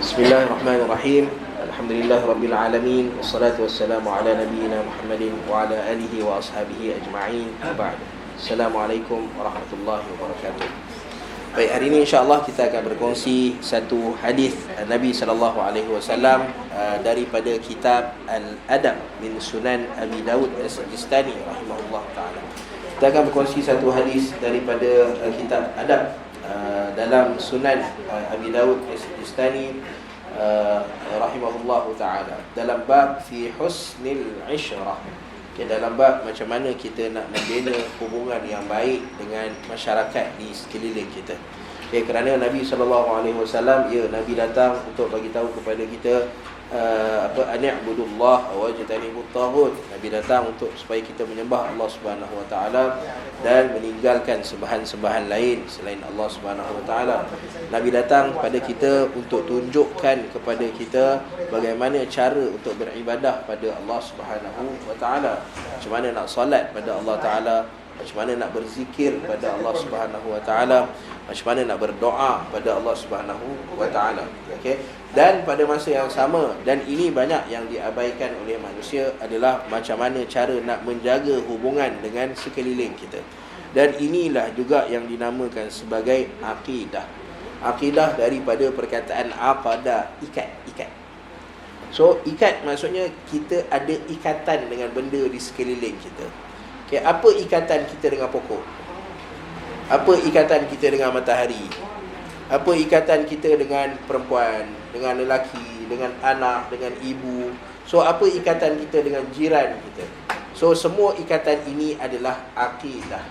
Bismillahirrahmanirrahim. Alhamdulillah rabbil alamin. Wassalatu wassalamu ala nabiyyina Muhammadin wa ala alihi wa ashabihi ajma'in. Wa ba'd. Assalamualaikum warahmatullahi wabarakatuh. Baik, hari ini insya-Allah kita akan berkongsi satu hadis Nabi sallallahu alaihi wasallam daripada kitab Al-Adab min Sunan Abi Dawud As-Sijistani rahimahullah taala. Kita akan berkongsi satu hadis daripada kitab Adab dalam Sunan Abi Dawud As-Sijistani rahimahullahu taala, dalam bab fi husnil ishrah. Dalam bab macam mana kita nak membina hubungan yang baik dengan masyarakat di sekeliling kita. Kerana Nabi SAW, Nabi datang untuk bagi tahu kepada kita ani'budullah wa wajtanibut taghut. Nabi datang untuk supaya kita menyembah Allah Subhanahu wa taala dan meninggalkan sembahan-sembahan lain selain Allah Subhanahu wa taala. Nabi datang kepada kita untuk tunjukkan kepada kita bagaimana cara untuk beribadah pada Allah Subhanahu wa taala. Macam mana nak solat pada Allah taala, macam mana nak berzikir pada Allah Subhanahu wa taala, macam mana nak berdoa pada Allah Subhanahu wa taala. Okey. Dan pada masa yang sama, dan ini banyak yang diabaikan oleh manusia, adalah macam mana cara nak menjaga hubungan dengan sekeliling kita. Dan inilah juga yang dinamakan sebagai akidah. Akidah daripada perkataan aqada, ikat. So, ikat maksudnya kita ada ikatan dengan benda di sekeliling kita. Okay, apa ikatan kita dengan pokok? Apa ikatan kita dengan matahari? Apa ikatan kita dengan perempuan, dengan lelaki, dengan anak, dengan ibu? So, apa ikatan kita dengan jiran kita? So, semua ikatan ini adalah akidah.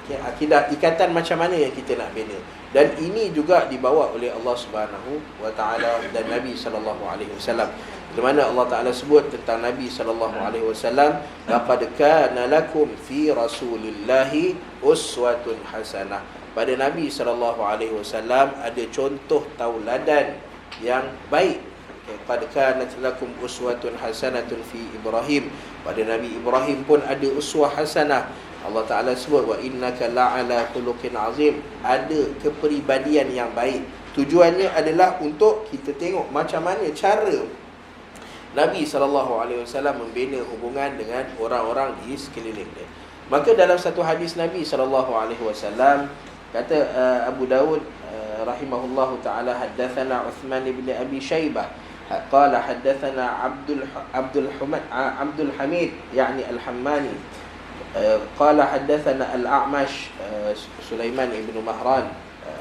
Okay, akidah, ikatan macam mana yang kita nak bina. Dan ini juga dibawa oleh Allah Subhanahu wa taala dan Nabi sallallahu alaihi wasallam. Di mana Allah Taala sebut tentang Nabi sallallahu alaihi wasallam, laqad kana lakum fi rasulillahi uswatun hasanah. Pada Nabi sallallahu alaihi wasallam ada contoh tauladan yang baik. Qad kanat lakum uswatun hasanatun fi Ibrahim. Pada Nabi Ibrahim pun ada uswah hasanah. Allah Taala sebut wa innaka la'ala khuluqin azim. Ada kepribadian yang baik. Tujuannya adalah untuk kita tengok macam mana cara Nabi SAW membina hubungan dengan orang-orang di sekeliling dia. Maka dalam satu hadis Nabi SAW kata Abu Dawud rahimahullahu ta'ala, haddathana Uthman ibn Abi Shaybah qala haddathana Abdul Hamid yani Al-Hammani qala haddathana Al-A'mash Sulaiman ibn Mahran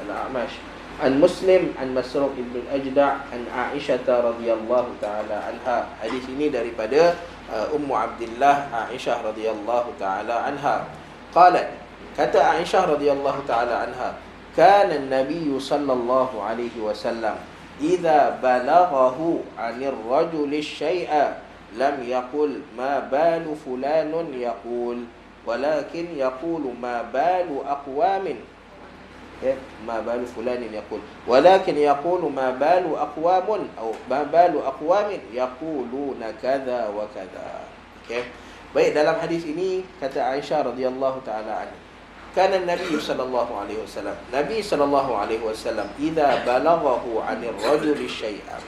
Al-A'mash an Muslim an Masruq ibn Ajda' an Aisyah radhiyallahu taala anha. Hadis ini daripada Ummu Abdullah Aisyah radhiyallahu taala anha. Qalat, kata Aisyah radhiyallahu taala anha, kana an-nabiy sallallahu alaihi wasallam idza balaghahu 'anil rajuli syai'a lam yaqul ma balu fulanun yaqul walakin yaqulu ma balu aqwamin ma balu fulanin yaqul walakin yaqulu ma balu aqwamun atau ma balu aqwamin yaquluna kadza wa kadza. Okey. Baik, dalam hadis ini kata Aisyah radhiyallahu taala anha, kana Nabi sallallahu alaihi wasallam, Nabi sallallahu alaihi wasallam idza balaghahu 'anil rajuli syai'an.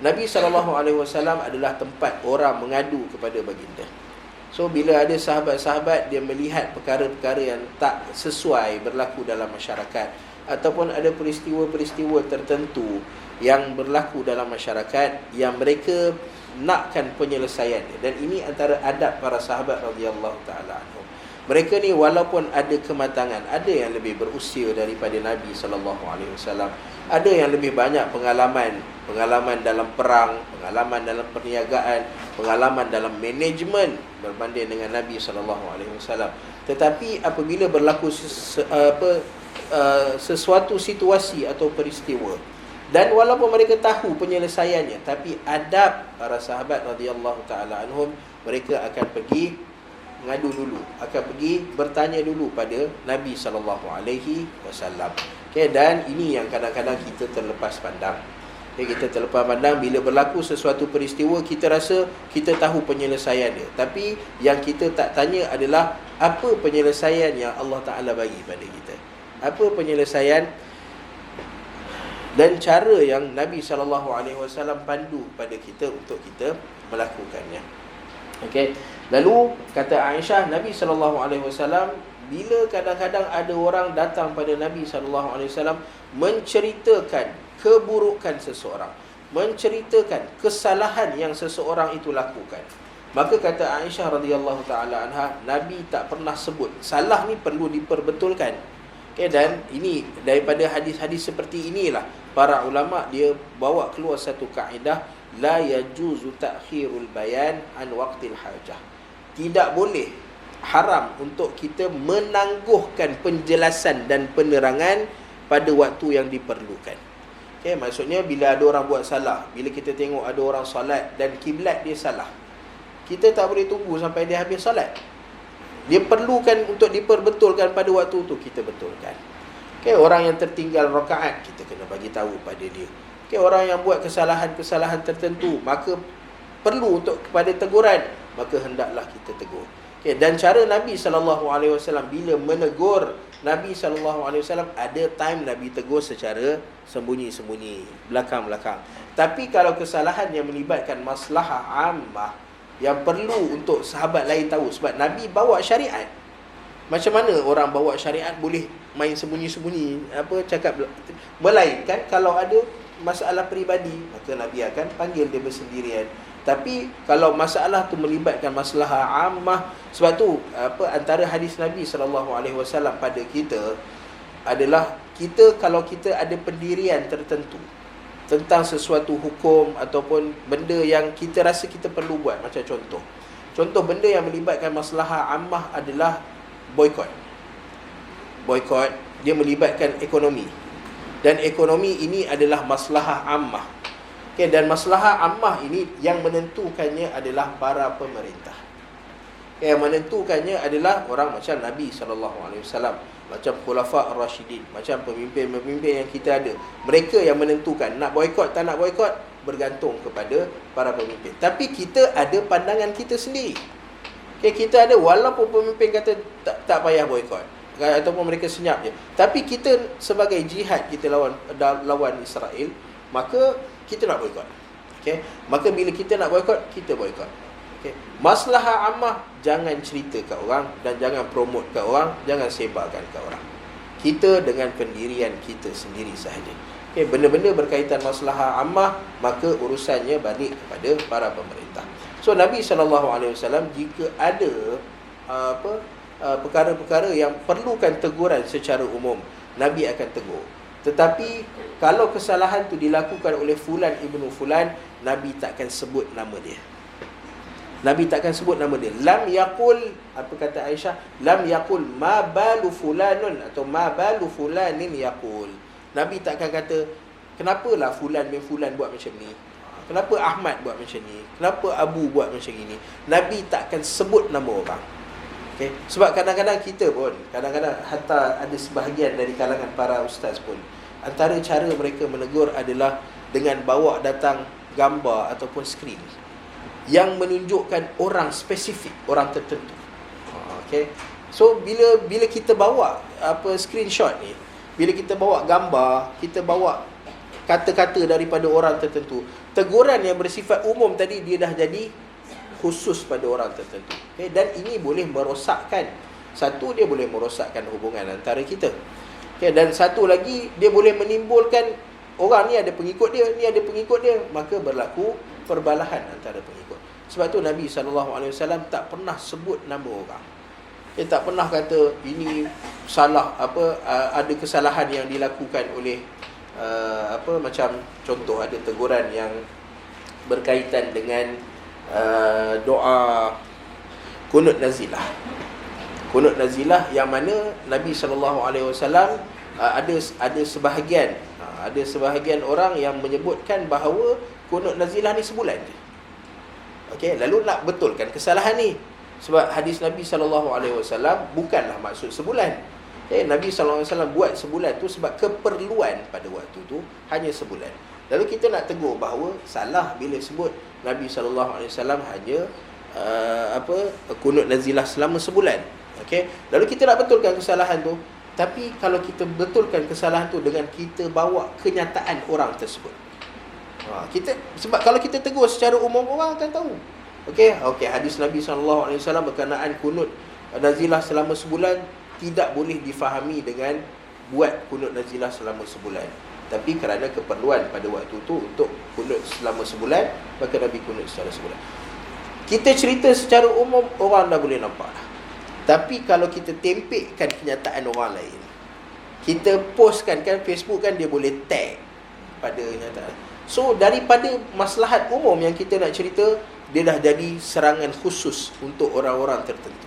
Nabi sallallahu alaihi wasallam adalah tempat orang mengadu kepada baginda. So, bila ada sahabat-sahabat dia melihat perkara-perkara yang tak sesuai berlaku dalam masyarakat, ataupun ada peristiwa-peristiwa tertentu yang berlaku dalam masyarakat yang mereka nakkan penyelesaian dia. Dan ini antara adab para sahabat radhiyallahu taala anhum. Mereka ni walaupun ada kematangan, ada yang lebih berusia daripada Nabi sallallahu alaihi wasallam, ada yang lebih banyak pengalaman dalam perang, pengalaman dalam perniagaan, pengalaman dalam manajemen berbanding dengan Nabi sallallahu alaihi wasallam. Tetapi apabila berlaku sesuatu situasi atau peristiwa, dan walaupun mereka tahu penyelesaiannya, tapi adab para sahabat radhiyallahu taala anhum, mereka akan pergi mengadu dulu, akan pergi bertanya dulu pada Nabi sallallahu alaihi wasallam. Okey, dan ini yang kadang-kadang kita terlepas pandang. Kita terlepas pandang bila berlaku sesuatu peristiwa, kita rasa kita tahu penyelesaian dia, tapi yang kita tak tanya adalah apa penyelesaian yang Allah Taala bagi pada kita. Apa penyelesaian dan cara yang Nabi SAW pandu pada kita untuk kita melakukannya. Okey. Lalu kata Aisyah, Nabi SAW bila kadang-kadang ada orang datang pada Nabi SAW menceritakan keburukan seseorang, menceritakan kesalahan yang seseorang itu lakukan, maka kata Aisyah radhiyallahu taala anha, Nabi tak pernah sebut salah ni perlu diperbetulkan. Okay, dan ini daripada hadis-hadis seperti inilah para ulama dia bawa keluar satu kaedah, la yajuzu ta'khirul bayan an waqtil hajah. Tidak boleh, haram untuk kita menangguhkan penjelasan dan penerangan pada waktu yang diperlukan. Okay, maksudnya bila ada orang buat salah, bila kita tengok ada orang solat dan kiblat dia salah, kita tak boleh tunggu sampai dia habis solat. Dia perlukan untuk diperbetulkan pada waktu tu, kita betulkan. Okay, orang yang tertinggal rakaat, kita kena bagi tahu pada dia. Okay, orang yang buat kesalahan-kesalahan tertentu, maka perlu untuk kepada teguran, maka hendaklah kita tegur. Okay, dan cara Nabi SAW bila menegur, Nabi SAW ada time Nabi tegur secara sembunyi-sembunyi, belakang-belakang. Tapi kalau kesalahan yang melibatkan maslahah ammah, yang perlu untuk sahabat lain tahu, sebab Nabi bawa syariat. Macam mana orang bawa syariat boleh main sembunyi-sembunyi, cakap, melainkan kalau ada masalah peribadi, maka Nabi akan panggil dia bersendirian. Tapi kalau masalah tu melibatkan masalah ammah, sebab tu antara hadis Nabi SAW pada kita adalah, kita kalau kita ada pendirian tertentu tentang sesuatu hukum ataupun benda yang kita rasa kita perlu buat, macam contoh benda yang melibatkan masalah ammah adalah boikot. Dia melibatkan ekonomi, dan ekonomi ini adalah maslahah ammah. Okay, dan maslahah ammah ini yang menentukannya adalah para pemerintah. Okay, yang menentukannya adalah orang macam Nabi SAW, macam Khulafa Ar-Rashidin, macam pemimpin-pemimpin yang kita ada. Mereka yang menentukan nak boikot tak nak boikot, bergantung kepada para pemimpin. Tapi kita ada pandangan kita sendiri. Okay, kita ada, walaupun pemimpin kata tak payah boikot, ataupun mereka senyap je, tapi kita sebagai jihad, kita lawan Israel, maka kita nak boikot. Okay? Maka bila kita nak boikot, kita boikot. Okay? Maslahah ammah, jangan cerita kat orang dan jangan promote kat orang, jangan sebarkan kat orang. Kita dengan pendirian kita sendiri sahaja. Okay? Benda-benda berkaitan maslahah ammah, maka urusannya balik kepada para pemerintah. So Nabi SAW jika ada perkara-perkara yang perlukan teguran secara umum, Nabi akan tegur. Tetapi kalau kesalahan tu dilakukan oleh fulan ibnu fulan, Nabi takkan sebut nama dia. Nabi takkan sebut nama dia. Lam yaqul, apa kata Aisyah, lam yaqul ma balu fulanun atau ma balu fulanin yaqul. Nabi takkan kata kenapalah fulan bin fulan buat macam ni, kenapa Ahmad buat macam ni, kenapa Abu buat macam ini. Nabi takkan sebut nama orang. Okay? Sebab kadang-kadang kita pun, kadang-kadang hatta ada sebahagian dari kalangan para ustaz pun, antara cara mereka menegur adalah dengan bawa datang gambar ataupun skrin yang menunjukkan orang spesifik, orang tertentu. Okay? So bila kita bawa screenshot ni, bila kita bawa gambar, kita bawa kata-kata daripada orang tertentu, teguran yang bersifat umum tadi dia dah jadi khusus pada orang tertentu. Okay? Dan ini boleh merosakkan, satu, dia boleh merosakkan hubungan antara kita. Okay? Dan satu lagi, dia boleh menimbulkan orang ni ada pengikut dia, ni ada pengikut dia, maka berlaku perbalahan antara pengikut. Sebab tu Nabi SAW tak pernah sebut nama orang. Dia tak pernah kata ini salah, ada kesalahan yang dilakukan oleh macam contoh ada teguran yang berkaitan dengan doa kunut nazilah. Kunut nazilah yang mana Nabi SAW ada sebahagian orang yang menyebutkan bahawa kunut nazilah ni sebulan je. Okey, lalu nak betulkan kesalahan ni, sebab hadis Nabi SAW bukanlah maksud sebulan. Nabi SAW buat sebulan tu sebab keperluan pada waktu tu hanya sebulan. Lalu kita nak tegur bahawa salah bila sebut Nabi SAW hanya kunut nazilah selama sebulan. Okey. Lalu kita nak betulkan kesalahan tu, Tapi kalau kita betulkan kesalahan tu dengan kita bawa kenyataan orang tersebut. Sebab kalau kita tegur secara umum, orang akan tahu. Okey, hadis Nabi SAW berkenaan kunut nazilah selama sebulan tidak boleh difahami dengan buat kunut nazilah selama sebulan. Tapi kerana keperluan pada waktu itu untuk kunut selama sebulan, maka Nabi kunut secara sebulan. Kita cerita secara umum, orang dah boleh nampak dah. Tapi kalau kita tempekkan kenyataan orang lain, kita postkan kan Facebook kan, dia boleh tag pada kenyataan. So daripada maslahat umum yang kita nak cerita, dia dah jadi serangan khusus untuk orang-orang tertentu.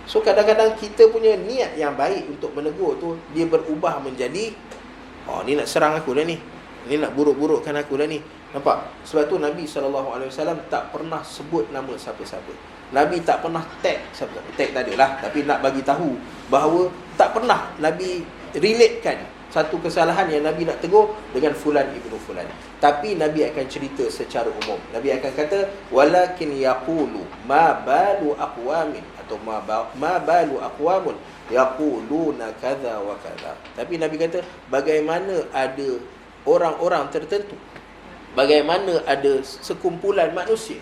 So kadang-kadang kita punya niat yang baik untuk menegur tu, dia berubah menjadi, ni nak serang aku dah ni, nak buruk-burukkan aku dah ni. Nampak? Sebab tu Nabi SAW tak pernah sebut nama siapa-siapa. Nabi tak pernah tag siapa-siapa. Tag tak adalah, tapi nak bagi tahu bahawa tak pernah Nabi relatekan satu kesalahan yang Nabi nak tegur dengan fulan ibnu fulan. Tapi Nabi akan cerita secara umum. Nabi akan kata, walakin yaqulu ma balu aqwamin, atau ma balu aqwamun yaquluna kadza wa kadza. Tapi Nabi kata, bagaimana ada orang-orang tertentu, bagaimana ada sekumpulan manusia,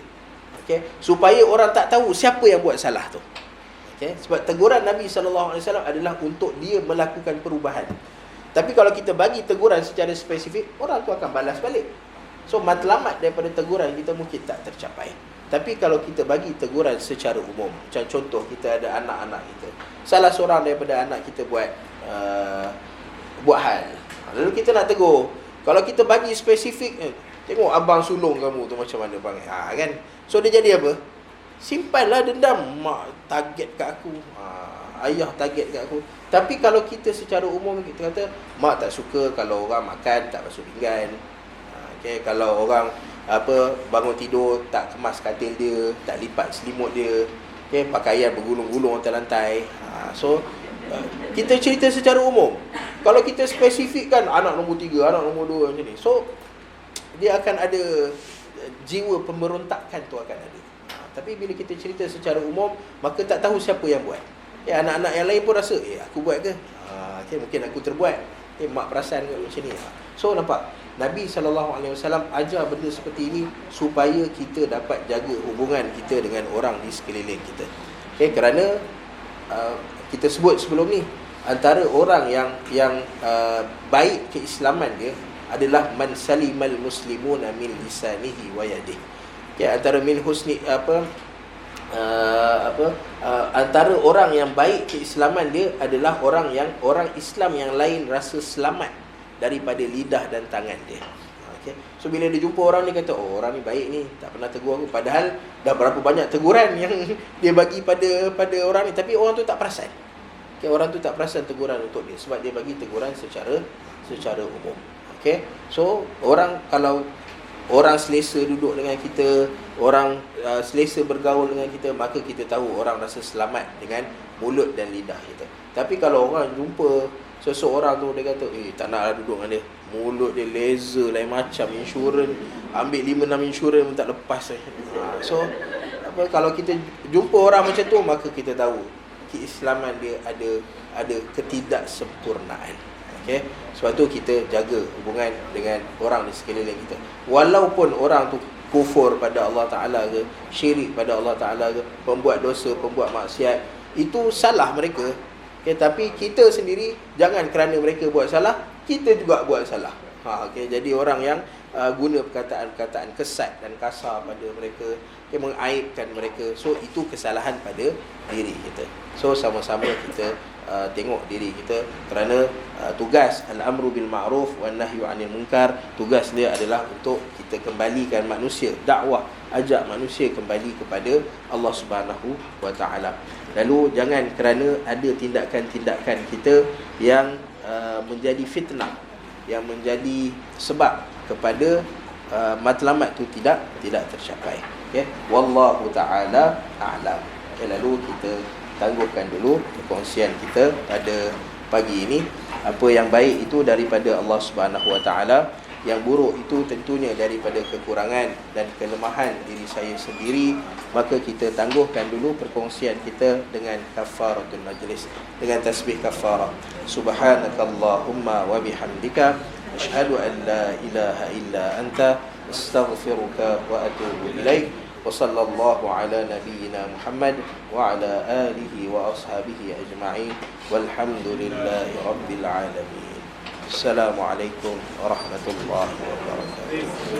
supaya orang tak tahu siapa yang buat salah tu. Sebab teguran Nabi SAW adalah untuk dia melakukan perubahan. Tapi kalau kita bagi teguran secara spesifik, orang tu akan balas balik. So matlamat daripada teguran kita mungkin tak tercapai. Tapi kalau kita bagi teguran secara umum, macam contoh kita ada anak-anak kita, salah seorang daripada anak kita buat hal, lalu kita nak tegur. Kalau kita bagi spesifik, tengok abang sulung kamu tu macam mana bang, kan? So dia jadi apa? Simpanlah dendam, mak target kat aku, ayah target kat aku. Tapi kalau kita secara umum kita kata, mak tak suka kalau orang makan tak basuh pinggan. Kalau orang bangun tidur tak kemas katil dia, tak lipat selimut dia, pakaian bergulung-gulung atas lantai. So kita cerita secara umum. Kalau kita spesifikkan anak nombor 3, anak nombor 2 macam ni, so dia akan ada jiwa pemberontakan tu akan ada. Tapi bila kita cerita secara umum, maka tak tahu siapa yang buat. Anak-anak yang lain pun rasa, aku buat ke? Mungkin aku terbuat. Mak perasan ke macam ni. So nampak, Nabi SAW ajar benda seperti ini supaya kita dapat jaga hubungan kita dengan orang di sekeliling kita. Kerana kita sebut sebelum ni, antara orang yang baik keislaman dia adalah man salimal muslimuna min lisanihi wa yadihi. Antara min husni antara orang yang baik keislaman dia adalah orang Islam yang lain rasa selamat daripada lidah dan tangan dia. So bila dia jumpa orang ni, kata, orang ni baik ni, tak pernah tegur aku, padahal dah berapa banyak teguran yang dia bagi pada orang ni, tapi orang tu tak perasan. Orang tu tak perasan teguran untuk dia, sebab dia bagi teguran secara umum. So kalau orang selesa duduk dengan kita, orang selesa bergaul dengan kita, maka kita tahu orang rasa selamat dengan mulut dan lidah kita. Tapi kalau orang jumpa seseorang tu, dia kata, tak naklah duduk dengan dia, mulut dia laser lain macam, insurans ambil 5-6 insurans pun tak lepas. So kalau kita jumpa orang macam tu, maka kita tahu keislaman dia ada ketidaksempurnaan. Sebab tu kita jaga hubungan dengan orang di sekeliling kita. Walaupun orang tu kufur pada Allah Ta'ala ke, syirik pada Allah Ta'ala ke, pembuat dosa, pembuat maksiat, itu salah mereka. Tapi kita sendiri, jangan kerana mereka buat salah, kita juga buat salah. Jadi orang yang guna perkataan-perkataan kesat dan kasar pada mereka, mengaibkan mereka, so itu kesalahan pada diri kita. So sama-sama kita tengok diri kita, kerana tugas al-amru bil ma'ruf wan nahyu 'anil munkar, tugas dia adalah untuk kita kembalikan manusia, dakwah, ajak manusia kembali kepada Allah Subhanahu wa taala. Lalu jangan kerana ada tindakan-tindakan kita yang menjadi fitnah, yang menjadi sebab kepada matlamat tu tidak tercapai. Wallahu taala a'lam. Lalu kita tangguhkan dulu perkongsian kita pada pagi ini. Apa yang baik itu daripada Allah Subhanahu wa taala, Yang buruk itu tentunya daripada kekurangan dan kelemahan diri saya sendiri, maka kita tangguhkan dulu perkongsian kita dengan kafaratul majlis, dengan tasbih kafarah. Subhanakallahumma wa bihamdika asyhadu an la ilaha illa anta astaghfiruka wa atubu ilaik. Wa sallallahu ala nabiyyina Muhammad wa ala alihi wa ashabihi ajma'in walhamdulillahi rabbil alamin. Assalamualaikum warahmatullahi wabarakatuh.